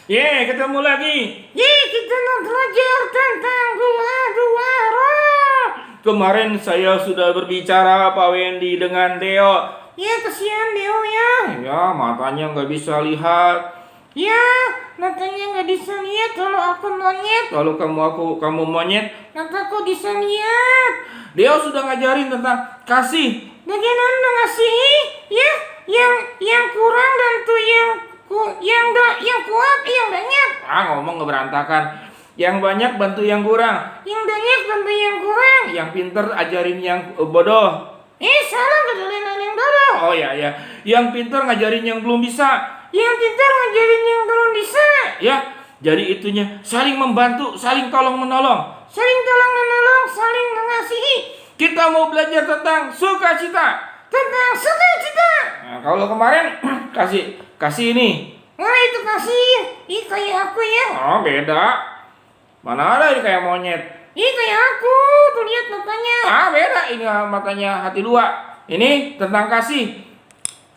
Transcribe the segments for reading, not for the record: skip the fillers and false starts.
Ketemu lagi. Kita mau belajar tentang dua roh. Kemarin saya sudah berbicara Pak Wendy dengan Deo. Kasihan Deo ya. Ya, matanya nggak bisa lihat. Matanya nggak bisa lihat kalau aku monyet. Lalu kamu monyet. Mataku bisa lihat. Deo sudah ngajarin tentang kasih. Bagaimana ngasihi? Yang kurang dan tuh yang kuat, yang banyak. Ngomong ngeberantakan. Yang banyak bantu yang kurang. Yang banyak bantu yang kurang. Yang pinter ajarin yang bodoh. Salah ngajarin yang bodoh. Oh ya. Yang pinter ngajarin yang belum bisa. Yang pintar ngajarin yang belum bisa. Ya, jadi itunya saling membantu, saling tolong menolong. Saling tolong menolong, saling mengasihi. Kita mau belajar tentang sukacita. Tentang sukacita. Nah, kalau kemarin kasih ini. Itu kasih. Kayak aku ya. Oh, beda. Mana ada ini kayak monyet. Kayak aku. Tuh lihat matanya. Beda. Ini matanya hati dua. Ini tentang kasih.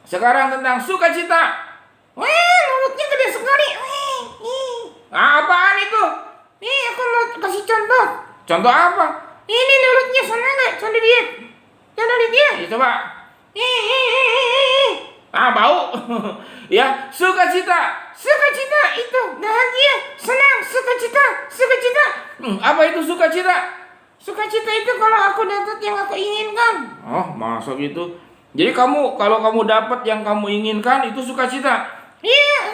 Sekarang tentang sukacita. Mulutnya gede sekali. Apaan itu? Aku mau kasih contoh. Contoh apa? Ini mulutnya sana nggak? Coba lihat. Coba lihat dia. Ya, coba. Bau. Ya, sukacita. Sukacita itu bahagia, senang, sukacita. Apa itu sukacita? Sukacita itu kalau aku dapat yang aku inginkan. Oh, masa gitu? Jadi kalau kamu dapat yang kamu inginkan itu sukacita.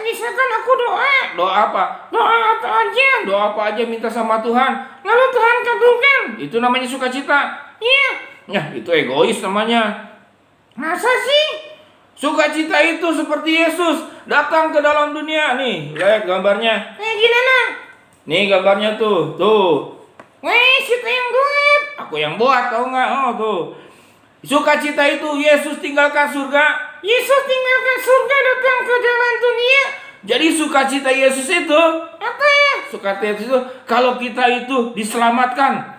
Misalkan aku doa. Doa apa? Doa apa aja. Doa apa aja minta sama Tuhan. Lalu Tuhan kabulkan. Itu namanya sukacita. Ya, itu egois namanya. Masa sih? Sukacita itu seperti Yesus datang ke dalam dunia. Nih, lihat gambarnya. Gimana? Nih gambarnya tuh. Siapa yang buat? Aku yang buat, tau nggak? Oh, tuh. Sukacita itu Yesus tinggalkan surga. Yesus tinggalkan surga datang ke dalam dunia. Jadi sukacita Yesus itu Apa? Sukacita itu kalau kita itu diselamatkan.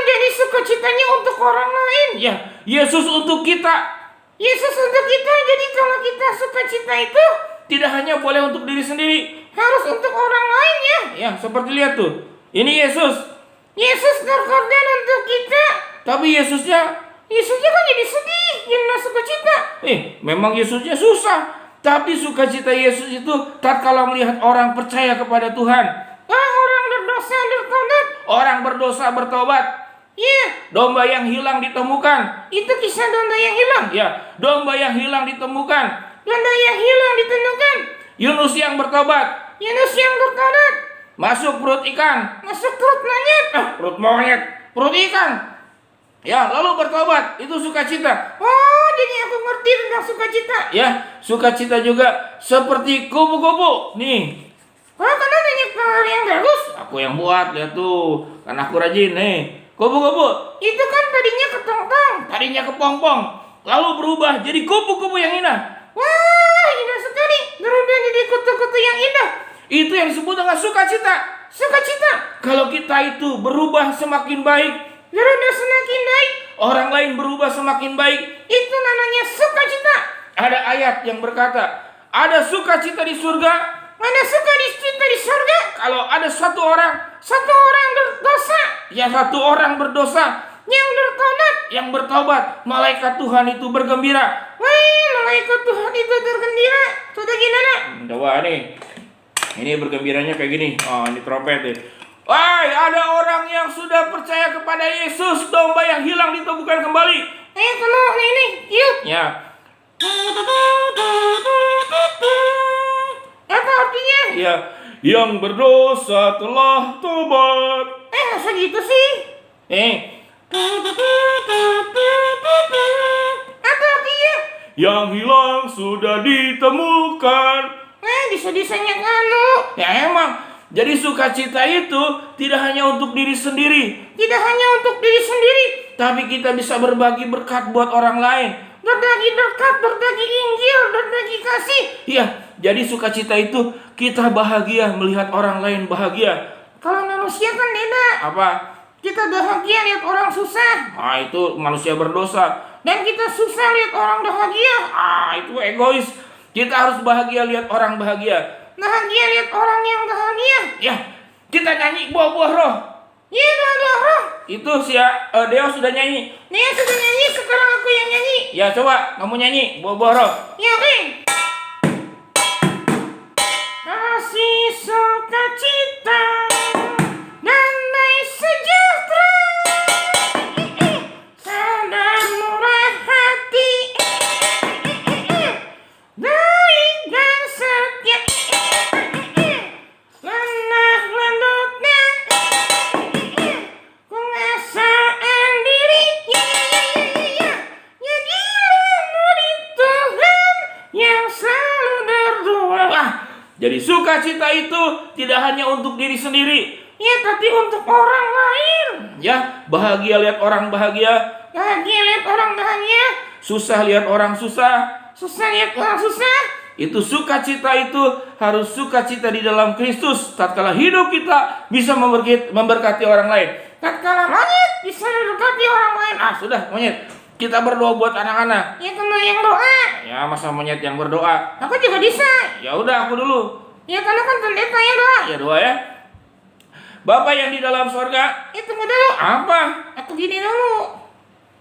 Jadi sukacitanya untuk orang lain. Ya, Yesus untuk kita. Yesus untuk kita. Jadi kalau kita sukacita itu Tidak hanya boleh untuk diri sendiri, harus untuk orang lain ya. Ya, seperti lihat tuh. Ini Yesus. Yesus berkorban untuk kita. Tapi Yesusnya kan jadi sedih, jadi nggak sukacita. Memang Yesusnya susah. Tapi sukacita Yesus itu tatkala melihat orang percaya kepada Tuhan. Orang berdosa bertobat. Orang berdosa bertobat. Domba yang hilang ditemukan. Itu kisah domba yang hilang. Ya, domba yang hilang ditemukan. Domba yang hilang ditemukan. Yunus yang bertobat. Masuk perut ikan. Masuk perut monyet. Perut monyet. Perut ikan. Ya, lalu bertobat. Itu sukacita. Jadi aku ngerti tentang sukacita. Ya, sukacita juga seperti kupu-kupu. Nih. Karena banyak hal yang bagus. Aku yang buat, lihat tuh. Kan aku rajin nih. Kupu-kupu. Itu kan tadinya ketong-tong. Tadinya kepompong. Lalu berubah jadi kupu-kupu yang indah. Indah sekali. Berubah jadi kutu-kutu yang indah. Itu yang disebut dengan sukacita. Kalau kita itu berubah semakin baik, Berubah semakin baik. orang lain berubah semakin baik. Itu namanya sukacita. Ada ayat yang berkata, ada sukacita di surga. Ada sukacita di surga. Kalau ada satu orang berdosa. satu orang berdosa, yang bertobat, malaikat Tuhan itu bergembira. Malaikat Tuhan itu bergembira. Sudah gimana? Coba nih. Ini bergembiranya kayak gini. Ini trompet nih. Ada orang yang sudah percaya kepada Yesus, domba yang hilang ditemukan kembali. Kamu ini, yuk. Ya. Apa artinya? Ya, yang berdosa telah tobat. Masa gitu sih? Apa artinya? Yang hilang sudah ditemukan. Bisa-bisanya kamu. Ya emang. Jadi sukacita itu tidak hanya untuk diri sendiri. Tapi kita bisa berbagi berkat buat orang lain. Berbagi berkat, berbagi Injil, berbagi kasih. Iya, jadi sukacita itu kita bahagia melihat orang lain bahagia. Kalau manusia kan beda. Apa? Kita bahagia lihat orang susah. Itu manusia berdosa. Dan kita susah lihat orang bahagia. Itu egois. Kita harus bahagia lihat orang bahagia. Bahagia lihat orang yang bahagia. Ya, kita nyanyi buah-buah roh. Ya, buah-buah roh. Itu si Deo sudah nyanyi. Dia sudah nyanyi, sekarang aku yang nyanyi. Ya coba kamu nyanyi buah-buah roh. Ya, oke. Kasih sukacita, damai sejahtera, sabar murah hati, baik dan setia, lemah lembutnya, pengasaan diri, jadilah murid Tuhan yang selalu berdoa. Wah, jadi sukacita itu tidak hanya untuk diri sendiri. Ya, tapi untuk orang lain. Ya, bahagia lihat orang bahagia, Bahagia lihat orang bahagia, susah lihat orang susah. susah lihat orang susah. Itu sukacita itu harus sukacita di dalam Kristus. Tatkala hidup kita bisa memberkati orang lain. Tatkala monyet bisa mendekati orang lain. Ah, sudah monyet. Kita berdoa buat anak-anak. Ya, tentu yang doa. Ya, masa monyet yang berdoa? Aku juga bisa. Ya udah, aku dulu. Ya, karena kan pendeta yang doa. Ya doa ya. Bapak yang di dalam sorga. Ya, tunggu dulu. Apa? Aku gini dulu.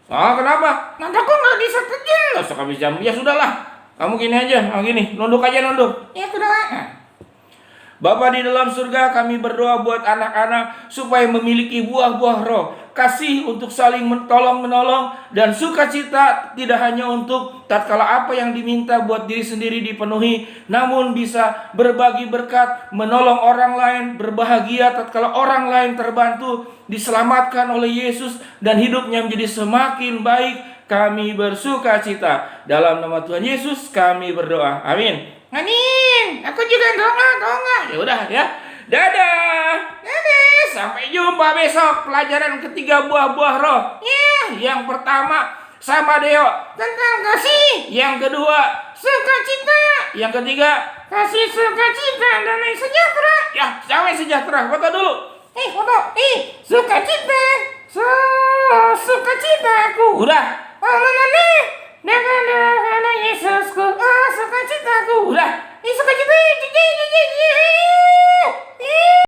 Ah, kenapa? Nanti aku nggak bisa kerja. Suka bisa. Ya sudahlah. Kamu gini aja. Gini. Nunduk aja, nunduk. Ya, aku doa. Bapa di dalam surga, kami berdoa buat anak-anak supaya memiliki buah-buah roh. Kasih untuk saling tolong-menolong dan sukacita tidak hanya untuk tatkala apa yang diminta buat diri sendiri dipenuhi, namun bisa berbagi berkat, menolong orang lain, berbahagia tatkala orang lain terbantu, diselamatkan oleh Yesus dan hidupnya menjadi semakin baik. Kami bersukacita. Dalam nama Tuhan Yesus kami berdoa. Amin. Amin. Aku juga doa. Ya udah ya. Dadah. Dadah. Sampai jumpa besok pelajaran ketiga buah-buah roh. Ya, Yang pertama sama Deo. tentang kasih, Yang kedua, sukacita, yang ketiga, kasih sukacita, damai sejahtera. ya damai sejahtera. Foto dulu. Foto. Sukacitaku. Udah. Dengan Yesusku, sukacitaku. Udah. Sukacita.